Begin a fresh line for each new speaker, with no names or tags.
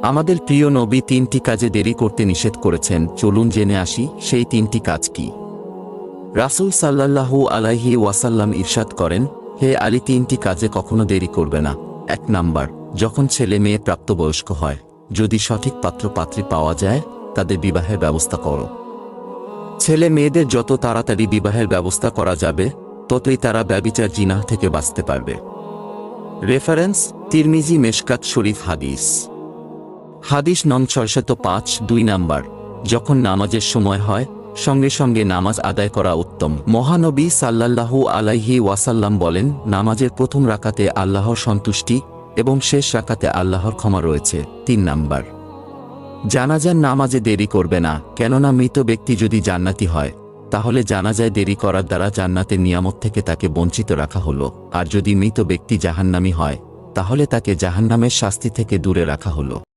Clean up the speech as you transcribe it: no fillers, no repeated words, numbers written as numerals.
আমাদের প্রিয় নবী তিনটি কাজে দেরি করতে নিষেধ করেছেন, চলুন জেনে আসি সেই তিনটি কাজ কি। রাসূল সাল্লাল্লাহু আলাইহি ওয়াসাল্লাম ইরশাদ করেন, হে আলী, তিনটি কাজে কখনো দেরি করবে না। 1 নাম্বার, যখন ছেলে মেয়ে প্রাপ্তবয়স্ক হয়, যদি সঠিক পাত্রপাত্রী পাওয়া যায়, তাদের বিবাহের ব্যবস্থা করো। ছেলে মেয়েদের যত তাড়াতাড়ি বিবাহের ব্যবস্থা করা যাবে, ততই তারা ব্যভিচার জিনাহ থেকে বাঁচতে পারবে। রেফারেন্স: তিরমিজি মেশকাত শরীফ হাদিস। হাদিস নং 605। 2 নাম্বার, যখন নামাজের সময় হয়, সঙ্গে সঙ্গে নামাজ আদায় করা উত্তম। মহানবী সাল্লাল্লাহু আলাইহি ওয়াসাল্লাম বলেন, নামাজের প্রথম রাকাতে আল্লাহর সন্তুষ্টি এবং শেষ রাকাতে আল্লাহর ক্ষমা রয়েছে। 3 নাম্বার, জানাজার নামাজে দেরি করবে না, কেননা মৃত ব্যক্তি যদি জান্নাতি হয়, তাহলে জানাজায় দেরি করার দ্বারা জান্নাতের নিয়ামত থেকে তাকে বঞ্চিত রাখা হলো, আর যদি মৃত ব্যক্তি জাহান্নামী হয়, তাহলে তাকে জাহান্নামের শাস্তি থেকে দূরে রাখা হলো।